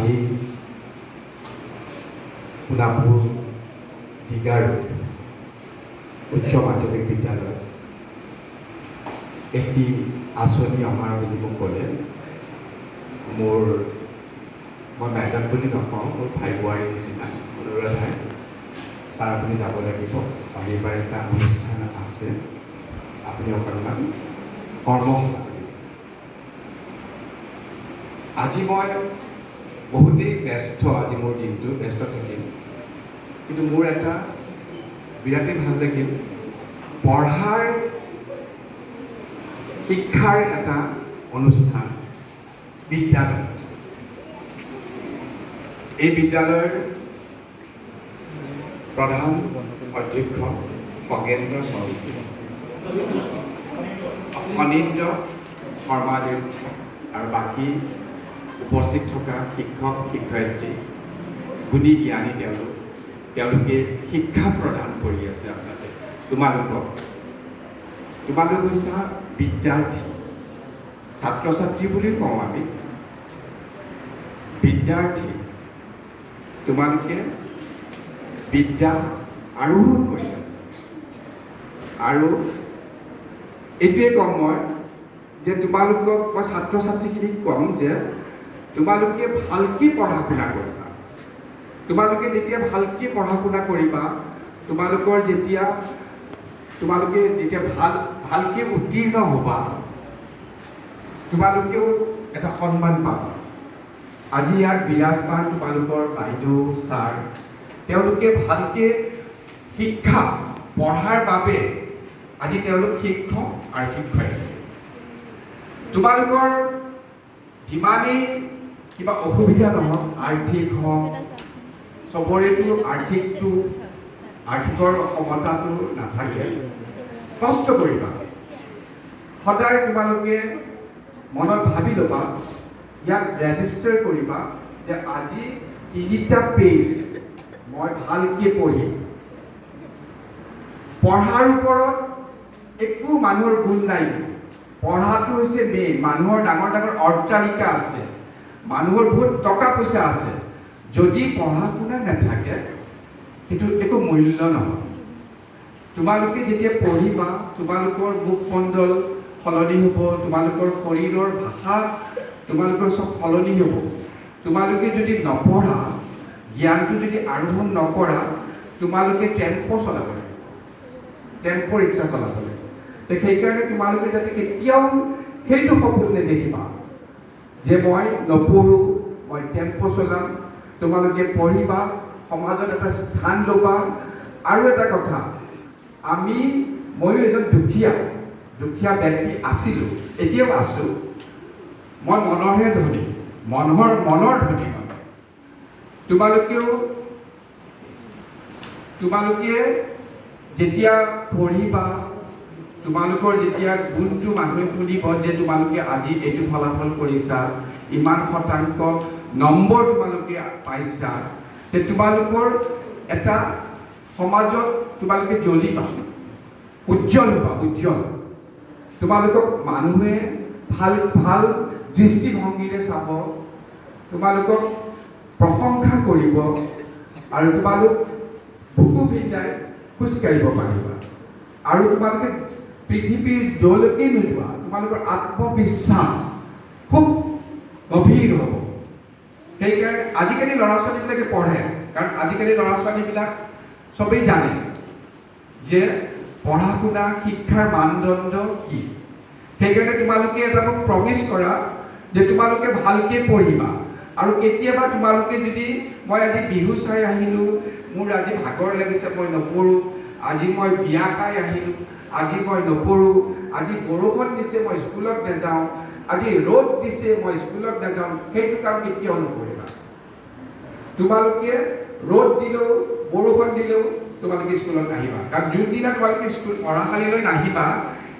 আজি সোণাপুৰ ডিগাৰু উচ্চ মাধ্যমিক বিদ্যালয় এটি আঁচনি অমাৰ বুলি মোক ক'লে মই বাইদেউ বুলি নকওঁ, মোৰ ভাই বোৱাৰীৰ নিচিনা অনুৰোধ হয়, ছাৰ আপুনি যাব লাগিব, শনিবাৰ এটা অনুষ্ঠান আছে, আপুনি অকণমান কৰ্মশালা কৰিব। আজি মই বহুতেই ব্যস্ত, আজি মোৰ দিনটো ব্যস্ত থাকিম, কিন্তু মোৰ এটা বিৰাটেই ভাল লাগিল, পঢ়াৰ শিক্ষাৰ এটা অনুষ্ঠান বিদ্যালয়। এই বিদ্যালয়ৰ প্ৰধান অধ্যক্ষ খগেন্দ্ৰ চৌধুৰী, ফণীন্দ্ৰ শৰ্মাদেৱ আৰু বাকী উপস্থিত থকা শিক্ষক শিক্ষয়িত্ৰী গুণী জ্ঞানী তেওঁলোকে শিক্ষা প্ৰদান কৰি আছে। আপোনালোকে তোমালোক হৈছা বিদ্যাৰ্থী, ছাত্ৰ ছাত্ৰী বুলি কওঁ আমি, বিদ্যাৰ্থী। তোমালোকে বিদ্যা আৰোহণ কৰি আছে আৰু এইটোৱে ক'ম মই যে তোমালোকক মই ছাত্ৰ ছাত্ৰীখিনিক ক'ম যে তোমালোকে ভালকৈ পঢ়া শুনা কৰিবা। তোমালোকে যেতিয়া ভালকৈ পঢ়া শুনা কৰিবা, তোমালোকে যেতিয়া ভালকৈ উত্তীৰ্ণ হ'বা, তোমালোকেও এটা সন্মান পাবা। আজি ইয়াত বিৰাজমান তোমালোকৰ বাইদেউ ছাৰ, তেওঁলোকে ভালকৈ শিক্ষা পঢ়াৰ বাবে আজি তেওঁলোক শিক্ষক আৰু শিক্ষয়িত্ৰী। তোমালোকৰ যিমানেই কিবা অসুবিধা নহওক, আৰ্থিক হওক, চবৰেতো আৰ্থিকৰ ক্ষমতাটো নাথাকে, কষ্ট কৰিবা। সদায় তোমালোকে মনত ভাবি ল'বা, ইয়াক ৰেজিষ্টাৰ কৰিবা যে আজি 3টা পেজ মই ভালকৈ পঢ়িম। পঢ়াৰ ওপৰত একো মানুহৰ গুণ নাই। পঢ়াটো হৈছে মেইন। মানুহৰ ডাঙৰ ডাঙৰ অট্টালিকা আছে, মানুহৰ বহুত টকা পইচা আছে, যদি পঢ়া শুনা নাথাকে সেইটো একো মূল্য নহয়। তোমালোকে যেতিয়া পঢ়িবা, তোমালোকৰ মুখমণ্ডল সলনি হ'ব, তোমালোকৰ শৰীৰৰ ভাষা তোমালোকৰ চব সলনি হ'ব। তোমালোকে যদি নপঢ়া, জ্ঞানটো যদি আৰোহণ নকৰা, তোমালোকে টেম্পো চলাব লাগিব, টেম্পো ৰিক্সা চলাব লাগিব। তো সেইকাৰণে তোমালোকে যাতে কেতিয়াও সেইটো সপোন নেদেখিবা যে মই নপঢ়োঁ, মই টেম্পো চলাম। তোমালোকে পঢ়িবা, সমাজত এটা স্থান ল'বা। আৰু এটা কথা, ময়ো এজন দুখীয়া ব্যক্তি আছিলোঁ, এতিয়াও আছোঁ। মই মনৰহে ধনী, মনৰ ধনী মই। তোমালোকে যেতিয়া পঢ়িবা, তোমালোকৰ যেতিয়া গুণটো মানুহে শুনিব যে তোমালোকে আজি এইটো ফলাফল কৰিছা, ইমান শতাংশ নম্বৰ তোমালোকে পাইছা, তে তোমালোকৰ এটা সমাজত তোমালোকে জ্বলিবা, উজ্জ্বল হ'বা, উজ্জ্বল। তোমালোকক মানুহে ভাল দৃষ্টিভংগীৰে চাব, তোমালোকক প্ৰশংসা কৰিব আৰু তোমালোক বুকু ভিন্দাই খোজকাঢ়িব পাৰিবা। আৰু তোমালোকে পৃথিৱীৰ য'লৈকে নোযোৱা, তোমালোকৰ আত্মবিশ্বাস খুব গভীৰ হ'ব। সেইকাৰণে আজিকালি ল'ৰা ছোৱালীবিলাকে পঢ়ে, কাৰণ আজিকালি ল'ৰা ছোৱালীবিলাক চবেই জানে যে পঢ়া শুনা শিক্ষাৰ মানদণ্ড কি। সেইকাৰণে তোমালোকে এটা মোক প্ৰমিছ কৰা যে তোমালোকে ভালকৈ পঢ়িবা। আৰু কেতিয়াবা তোমালোকে যদি মই আজি বিহু চাই আহিলোঁ, মোৰ আজি ভাগৰ লাগিছে, মই নপঢ়োঁ, আজি মই বিয়া খাই আহিলোঁ, আজি মই নপঢ়োঁ, আজি বৰষুণ দিছে মই স্কুলত নাযাওঁ, আজি ৰ'দ দিছে মই স্কুলত নাযাওঁ, সেইটো কাম কেতিয়াও নকৰিবা। তোমালোকে ৰ'দ দিলেও বৰষুণ দিলেও তোমালোকে স্কুলত নাহিবা, কাৰণ যোনদিনা তোমালোকে পঢ়াশালীলৈ নাহিবা,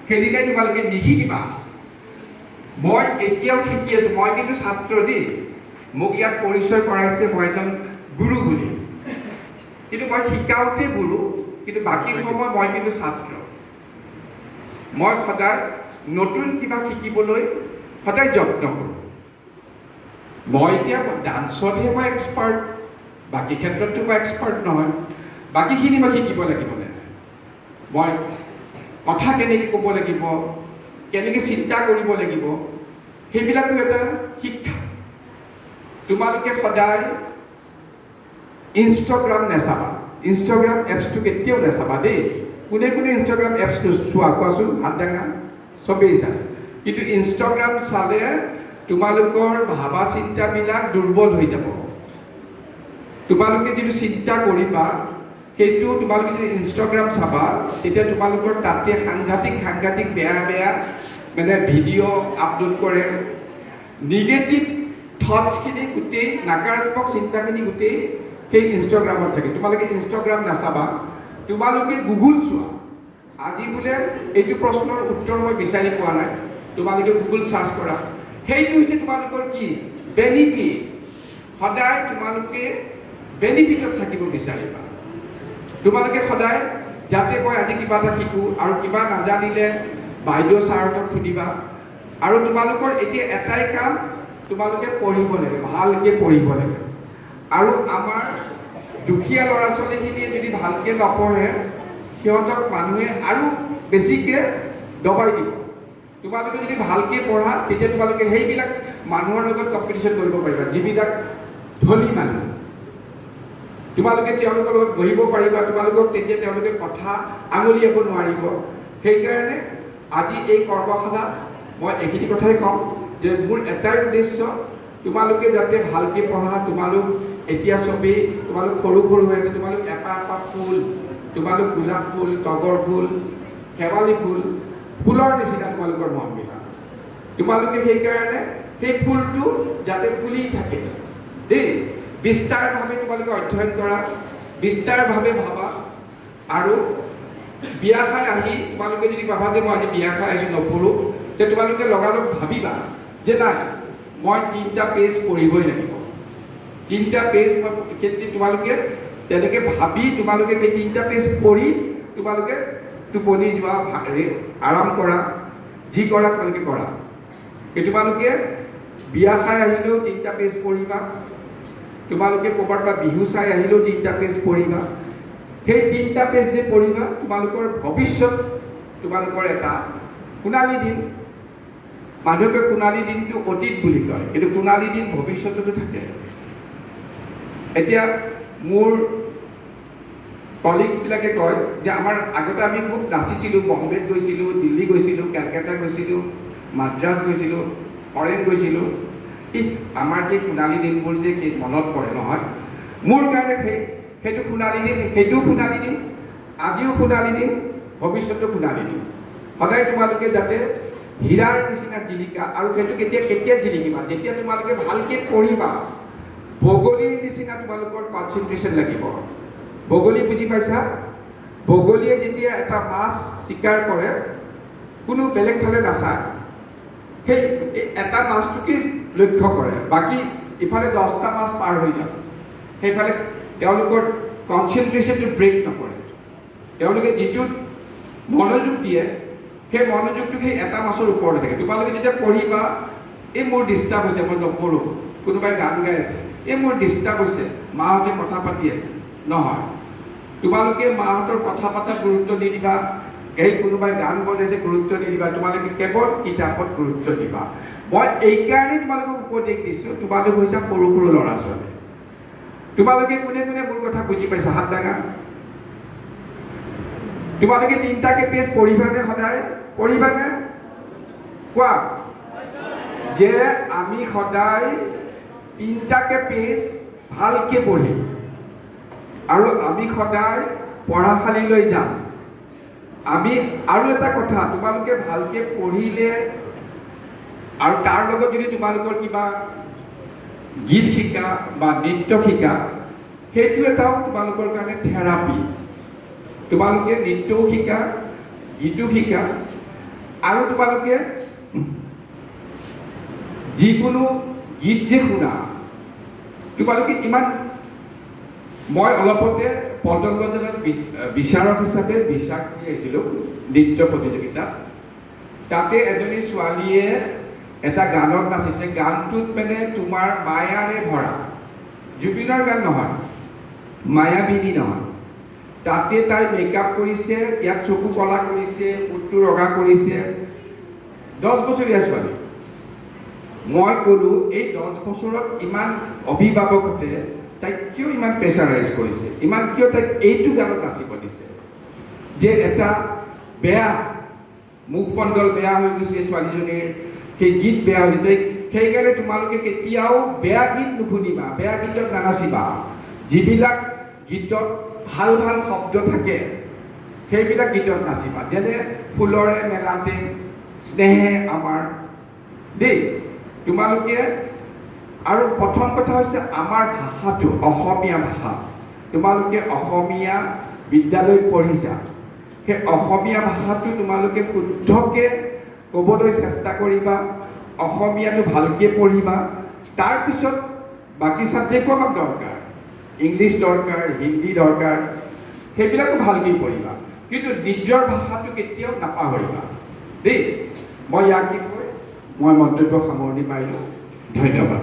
সেইদিনাই তোমালোকে নিশিকিবা। মই এতিয়াও শিকি আছোঁ, মই কিন্তু ছাত্ৰ দেই, মোক ইয়াত পৰিচয় কৰাইছে মই এজন গুৰু বুলি, কিন্তু মই শিকাওঁতে গুৰু, কিন্তু বাকী সময় মই কিন্তু ছাত্ৰ। মই সদায় নতুন কিবা শিকিবলৈ সদায় যত্ন কৰোঁ। মই এতিয়া ডান্সতহে মই এক্সপাৰ্ট, বাকী ক্ষেত্ৰততো মই এক্সপাৰ্ট নহয়। বাকীখিনি মই শিকিব লাগিবনে? মই কথা কেনেকৈ ক'ব লাগিব, কেনেকৈ চিন্তা কৰিব লাগিব, সেইবিলাকো এটা শিক্ষা। তোমালোকে সদায় ইনষ্টাগ্ৰাম নাচাবা, ইনষ্টাগ্ৰাম এপছটো কেতিয়াও নাচাবা দেই। কোনে কোনে ইনষ্টাগ্ৰাম এপছটো চোৱা কোৱাচোন, হাত দাঙা। চবেই চায়, কিন্তু ইনষ্টাগ্ৰাম চালে তোমালোকৰ ভাবা চিন্তাবিলাক দুৰ্বল হৈ যাব। তোমালোকে যিটো চিন্তা কৰিবা সেইটো তোমালোকে যদি ইনষ্টাগ্ৰাম চাবা, তেতিয়া তোমালোকৰ তাতে সাংঘাতিক বেয়া মানে ভিডিঅ' আপলোড কৰে। নিগেটিভ থটছখিনি গোটেই, নাকাৰাত্মক চিন্তাখিনি গোটেই সেই ইনষ্টাগ্ৰামত থাকে। তোমালোকে ইনষ্টাগ্ৰাম নাচাবা, তোমালোকে গুগল চোৱা। আজি বোলে এইটো প্ৰশ্নৰ উত্তৰ মই বিচাৰি পোৱা নাই, তোমালোকে গুগল চাৰ্চ কৰা। সেইটো হৈছে তোমালোকৰ কি? বেনিফিট। সদায় তোমালোকে বেনিফিটত থাকিব বিচাৰিবা। তোমালোকে সদায় যাতে মই আজি কিবা এটা শিকোঁ, আৰু কিবা নাজানিলে বাইদেউ ছাৰহঁতক সুধিবা। আৰু তোমালোকৰ এতিয়া এটাই কাম, তোমালোকে পঢ়িব লাগে, ভালকৈ পঢ়িব লাগে। আৰু আমাৰ দুখীয়া ল'ৰা ছোৱালীখিনিয়ে যদি ভালকৈ নপঢ়ে, সিহঁতক মানুহে আৰু বেছিকৈ দবাই দিব। তোমালোকে যদি ভালকৈ পঢ়া, তেতিয়া তোমালোকে সেইবিলাক মানুহৰ লগত কম্পিটিশ্যন কৰিব পাৰিবা, যিবিলাক ধনী মানুহ। তোমালোকে তেওঁলোকৰ লগত বহিব পাৰিবা, তোমালোকক তেতিয়া তেওঁলোকে কথা আঙুলিয়াব নোৱাৰিব। সেইকাৰণে আজি এই কৰ্মশালাত মই এইখিনি কথাই ক'ম যে মোৰ এটাই উদ্দেশ্য, তোমালোকে যাতে ভালকৈ পঢ়া। তোমালোক এতিয়া চবেই তোমালোক সৰু হৈ আছে, তোমালোক এটা ফুল, তোমালোক গোলাপ ফুল, তগৰ ফুল, শেৱালি ফুল, ফুলৰ নিচিনা তোমালোকৰ মনবিলাক। তোমালোকে সেইকাৰণে সেই ফুলটো যাতে ফুলি থাকে দেই। বিস্তাৰভাৱে তোমালোকে অধ্যয়ন কৰা, বিস্তাৰভাৱে ভাবা। আৰু বিয়া খাই আহি তোমালোকে যদি ভাবা যে মই আজি বিয়া খাই আহিছোঁ নপঢ়োঁ, তেতিয়া তোমালোকে লগালগ ভাবিবা যে নাই, মই 3টা পেজ পঢ়িবই লাগিব। 3টা পেজ সেই তোমালোকে তেনেকৈ ভাবি তোমালোকে সেই 3টা পেজ পঢ়ি তোমালোকে টোপনি যোৱা, আৰাম কৰা, যি কৰা তোমালোকে কৰা। তোমালোকে বিয়া খাই আহিলেও 3টা পেজ পঢ়িবা। তোমালোকে ক'ৰবাৰ পৰা বিহু চাই আহিলেও 3টা পেজ পঢ়িবা। সেই 3টা পেজ যে পঢ়িবা, তোমালোকৰ ভৱিষ্যত তোমালোকৰ এটা সোণালী দিন। মানুহে সোণালী দিনটো অতীত বুলি কয়, কিন্তু সোণালী দিন ভৱিষ্যততো থাকে। এতিয়া মোৰ কলিগছবিলাকে কয় যে আমাৰ আগতে আমি খুব নাচিছিলোঁ, বম্বেত গৈছিলোঁ, দিল্লী গৈছিলোঁ, কেলকাতা গৈছিলোঁ, মাদ্ৰাছ গৈছিলোঁ, ফৰেন গৈছিলোঁ। আমাৰ সেই সোণালী দিনবোৰ যে মনত পৰে নহয়, মোৰ কাৰণে সেইটো সোণালী দিন, সেইটোও সোণালী দিন, আজিও সোণালী দিন, ভৱিষ্যতো সোণালী দিন। সদায় তোমালোকে যাতে হীৰাৰ নিচিনা জিলিকা। আৰু সেইটো কেতিয়া জিলিকিবা? যেতিয়া তোমালোকে ভালকৈ পঢ়িবা। বগলীৰ নিচিনা তোমালোকৰ কনচেনট্ৰেশ্যন লাগিব। বগলী বুজি পাইছা? বগলীয়ে যেতিয়া এটা মাছ চিকাৰ কৰে, কোনো বেলেগ ফালে নাচায়, সেই এটা মাছটোকে লক্ষ্য কৰে, বাকী ইফালে 10টা মাছ পাৰ হৈ যাব। সেইফালে তেওঁলোকৰ কনচেনট্ৰেশ্যনটো ব্ৰেক নকৰে। তেওঁলোকে যিটোত মনোযোগ দিয়ে, সেই মনোযোগটো সেই এটা মাছৰ ওপৰতে থাকে। তোমালোকে যেতিয়া পঢ়িবা, এই মোৰ ডিষ্টাৰ্ব হৈছে, মই নপঢ়োঁ, কোনোবাই গান গাই আছে, এই মোৰ ডিষ্টাৰ্ব হৈছে, মাহঁতে কথা পাতি আছে, নহয়। তোমালোকে মাহঁতৰ কথা পতাত গুৰুত্ব নিদিবা, এই কোনোবাই গান বজাইছে গুৰুত্ব নিদিবা, তোমালোকে কেৱল কিতাপত গুৰুত্ব দিবা। মই এইকাৰণেই তোমালোকক উপদেশ দিছোঁ, তোমালোক হৈছে সৰু ল'ৰা ছোৱালী। তোমালোকে কোনে মোৰ কথা বুজি পাইছা? হাত দাঙা। তোমালোকে 3টাকে পেজ পঢ়িবানে? সদায় পঢ়িবানে? কোৱা যে আমি সদায় 3টাকে পেজ ভালকৈ পঢ়িম, আৰু আমি সদায় পঢ়াশালীলৈ যাম। আমি আৰু এটা কথা, তোমালোকে ভালকৈ পঢ়িলে আৰু তাৰ লগত যদি তোমালোকৰ কিবা গীত শিকা বা নৃত্য শিকা, সেইটো এটাও তোমালোকৰ কাৰণে থেৰাপি। তোমালোকে নৃত্যও শিকা, গীতো শিকা, আৰু তোমালোকে যিকোনো গীত যে শুনা, তোমালোকে ইমান, মই অলপতে পল্টন বজাৰত বিচাৰক হিচাপে বিশ্বাস কৰি আহিছিলোঁ নৃত্য প্ৰতিযোগিতাত। তাতে এজনী ছোৱালীয়ে এটা গানত নাচিছে, গানটোত মানে তোমাৰ মায়াৰে ভৰা, জুবিনৰ গান নহয়, মায়াবিনী নহয়। তাতে তাই মেকআপ কৰিছে, ইয়াত চকু কলা কৰিছে, মুখটো ৰঙা কৰিছে, 10 বছৰীয়া ছোৱালী। মই ক'লো এই 10 বছৰত ইমান অভিভাৱকতে তাইক কিয় ইমান প্ৰেছাৰাইজ কৰিছে, ইমান কিয় তাইক এইটো গানত নাচিব দিছে, যে এটা বেয়া মুখমণ্ডল বেয়া হৈ গৈছে ছোৱালীজনীৰ, সেই গীত বেয়া হৈ যায়। সেইকাৰণে তোমালোকে কেতিয়াও বেয়া গীত নুশুনিবা, বেয়া গীতত নানাচিবা। যিবিলাক গীতত ভাল ভাল শব্দ থাকে সেইবিলাক গীতত নাচিবা, যেনে ফুলৰে মেলাতে, স্নেহে আমাৰ দেই। তোমালোকে আৰু প্ৰথম কথা হৈছে আমাৰ ভাষাটো অসমীয়া ভাষা, তোমালোকে অসমীয়া বিদ্যালয়ত পঢ়িছা, সেই অসমীয়া ভাষাটো তোমালোকে শুদ্ধকৈ ক'বলৈ চেষ্টা কৰিবা, অসমীয়াটো ভালকৈ পঢ়িবা। তাৰপিছত বাকী ছাবজেক্টো আমাক দৰকাৰ, ইংলিছ দৰকাৰ, হিন্দী দৰকাৰ, সেইবিলাকো ভালকৈ পঢ়িবা, কিন্তু নিজৰ ভাষাটো কেতিয়াও নাপাহৰিবা দেই। মই ইয়াকে কৈ মই মন্তব্য সামৰণি মাৰিলোঁ। ধন্যবাদ।